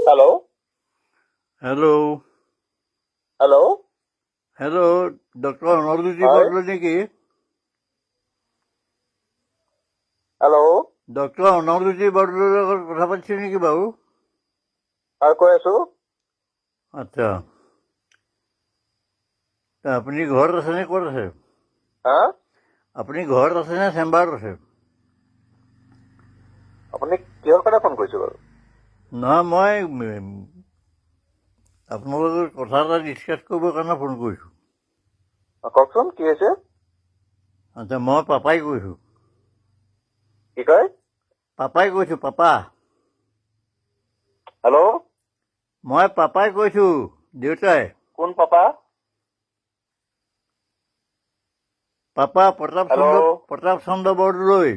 Hello' hello' hello' hello' doctor Analjyoti হয় বৰদলৈ নেকি? Hello' doctor Analjyoti বৰদলৈৰ লগত কথা পাতিছোঁ নেকি বাৰু? হয় কৈ আছো। আচ্ছা, আপুনি ঘৰত আছে নে ক'ত আছে? হা আপুনি ঘৰত আছে নে চেম্বাৰত আছে? আপুনি কিহৰ কাৰণে ফোন কৰিছে বাৰু? নহয়, মই আপোনাৰ লগত কথা এটা ডিছকাছ কৰিবৰ কাৰণে ফোন কৰিছোঁ। কওকচোন কি হৈছে? আচ্ছা, মই পাপাই কৈছোঁ। কি কয়? পাপাই কৈছোঁ, পাপা। হেল্ল' মই পাপাই কৈছোঁ, দেউতাই। কোন papa? Papa hello' Pratap Chandra Bordoloi.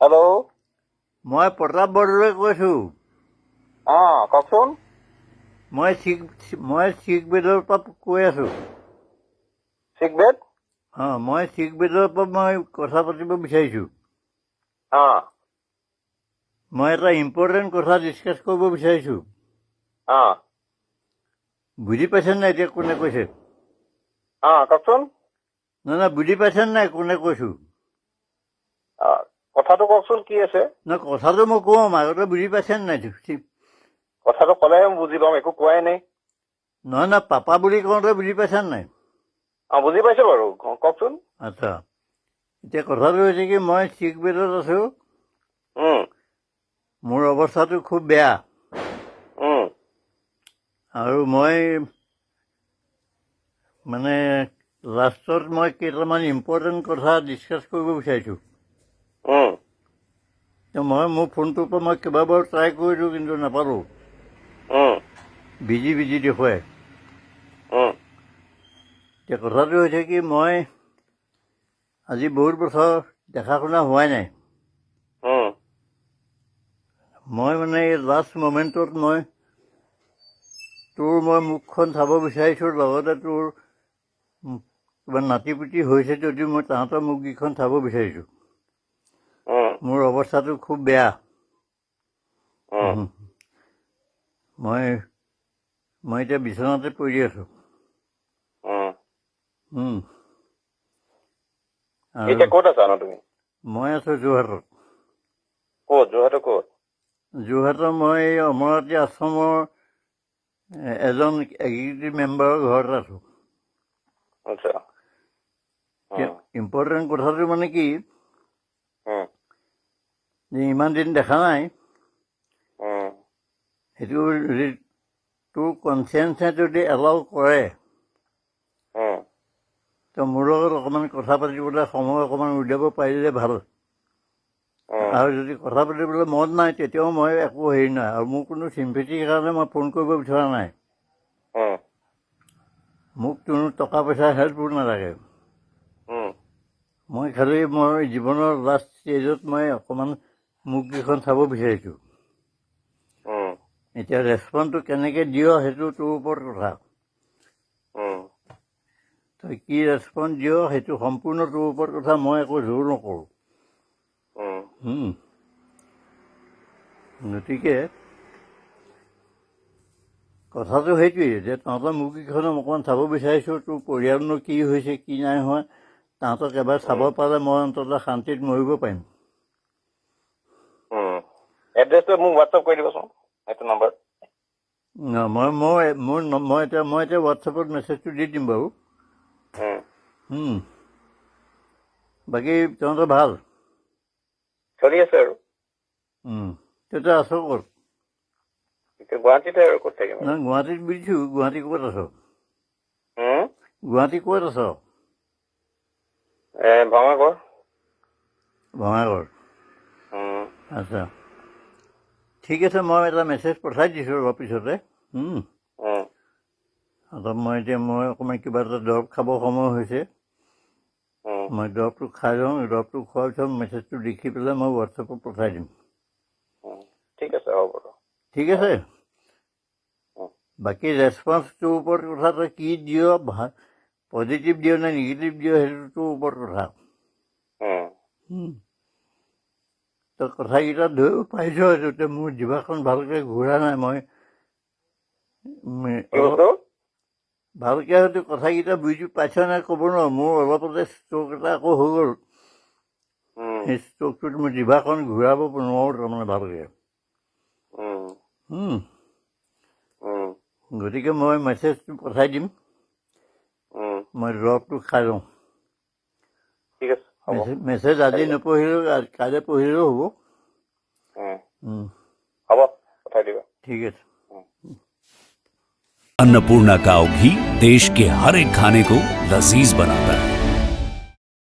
Hello' মই প্ৰতাপ বৰদলৈ কৈছোঁ। কওকচোন। মই শিখ বেদৰ পৰা কৈ আছোঁ। চিকবেদ? মই শিখ বেদৰ পৰা মই কথা পাতিব বিচাৰিছোঁ। মই এটা ইম্পৰ্টেণ্ট কথা ডিছকাছ কৰিব বিচাৰিছোঁ। বুজি পাইছে নাই এতিয়া কোনে কৈছে? কওকচোন। নহয়, বুজি পাইছে নাই কোনে কৈছোঁ? কথাটো কওকচোন কি আছে? নহয়, কথাটো মই কওঁ, আগতে বুজি পাইছে নাই? কথাটো ক'লেহে মই বুজি পাম, একো কোৱাই নাই। নহয়, পাপা বুলি কওঁতে বুজি পাইছে নাই? বুজি পাইছো বাৰু, কওকচোন। আচ্ছা, এতিয়া কথাটো হৈছে কি, মই শিখ বেদত আছোঁ। মোৰ অৱস্থাটো খুব বেয়া। আৰু মই মানে লাষ্টত মই কেইটামান ইম্পৰ্টেণ্ট কথা ডিছকাছ কৰিব বিচাৰিছোঁ। মোৰ ফোনটোৰ পৰা মই কেইবাবাৰো ট্ৰাই কৰিলোঁ, কিন্তু নাপালোঁ। বিজি দেখুৱাই। এতিয়া কথাটো হৈছে কি, মই আজি বহুত বছৰ দেখা শুনা হোৱাই নাই। মই মানে এই লাষ্ট মমেণ্টত মই মুখখন চাব বিচাৰিছোঁ, লগতে তোৰ কিবা নাতিপুতি হৈছে যদিও মই তাহাঁতৰ মুখকেইখন চাব বিচাৰিছোঁ। মোৰ অৱস্থাটো খুব বেয়া। মই এতিয়া বিচনাতে পৰি আছোঁ। এতিয়া ক'ত আছা তুমি? মই আছোঁ যোৰহাটত। ক'ত? যোৰহাটৰ ক'ত? যোৰহাটৰ মই এই অমৰাৱতী আশ্ৰমৰ এজন এক্সিকিউটিভ মেম্বাৰৰ ঘৰত আছোঁ। আচ্ছা। ইম্পৰ্টেণ্ট কথাটো মানে কি, যে ইমান দিন দেখা নাই, সেইটো যদি তোৰ কনচিয়েঞ্চে যদি এলাউ কৰে, তো মোৰ লগত অকণমান কথা পাতিবলৈ সময় অকণমান উলিয়াব পাৰিলে ভাল। আৰু যদি কথা পাতিবলৈ মন নাই, তেতিয়াও মই একো হেৰি নাই, আৰু মোৰ কোনো চিম্পেথিৰ কাৰণে মই ফোন কৰিব বিচৰা নাই। মোক কোনো টকা পইচা হেল্পো নালাগে। মই খালি মোৰ জীৱনৰ লাষ্ট ষ্টেজত মই অকণমান মুখকেইখন চাব বিচাৰিছোঁ। এতিয়া ৰেচপণ্ডটো কেনেকৈ দিয় সেইটো তোৰ ওপৰত কথা। তই কি ৰেচপঞ্চ দিয় সেইটো সম্পূৰ্ণ তোৰ ওপৰত কথা, মই একো জোৰ নকৰোঁ। গতিকে কথাটো সেইটোৱেই যে তহঁতৰ মুখকেইখনো অকণমান চাব বিচাৰিছোঁ, তোৰ পৰিয়ালনো কি হৈছে কি নাই হোৱা, তাহাঁতক এবাৰ চাব পালে মই অন্ততঃ শান্তিত মৰিব পাৰিম। এড্ৰেছটো মোক হোৱাটছআপ কৰি দিবচোন, সেইটো নাম্বাৰ। মই এতিয়া হোৱাটছএপত মেছেজটো দি দিম বাৰু। বাকী তহঁতৰ ভাল? চলি আছে আৰু। তেতিয়া আছ ক'ত? গুৱাহাটীতে আৰু ক'ত থাকিম। নহয়, গুৱাহাটীত বুজিছোঁ, গুৱাহাটী ক'ত আছ? গুৱাহাটী ক'ত আছ? ভঙাগড়। ভঙাগড়। আচ্ছা, ঠিক আছে, মই এটা মেছেজ পঠাই দিছোঁ অলপ পিছতে। মই অকণমান কিবা এটা দৰৱ খাব সময় হৈছে। মই দৰৱটো খাই লওঁ, দৰৱটো খোৱাৰ পিছত মেছেজটো লিখি পেলাই মই হোৱাটছএপত পঠাই দিম। ঠিক আছে, হ'ব বাৰু। ঠিক আছে। বাকী ৰেচপঞ্চটোৰ ওপৰত কথা, তই কি দিয়, পজিটিভ দিয় নে নিগেটিভ দিয়, সেইটোৰ ওপৰত কথা। তই কথাকেইটা ধৰিব পাৰিছ হয়তো এতিয়া মোৰ জিভাখন ভালকৈ ঘূৰা নাই মই কি বস্তু? ভালকৈ হয়তো কথাকেইটা বুজি পাইছ নাই ক'ব নোৱাৰোঁ মোৰ অলপতে ষ্ট্ৰক এটা আকৌ হৈ গ'ল সেই ষ্ট্ৰকটোত মোৰ জিভাখন ঘূৰাব নোৱাৰোঁ তাৰমানে ভালকৈ গতিকে মই মেছেজটো পঠাই দিম মই দৰৱটো খাই লওঁ ঠিক আছে হ'ব মেছেজ আজি নপঢ়িলেও কাইলৈ পঢ়িলেও হ'ব হ'ব পঠাই দিবা ঠিক আছে अन्नपूर्णा काव घी देश के हर एक खाने को लजीज बनाता है।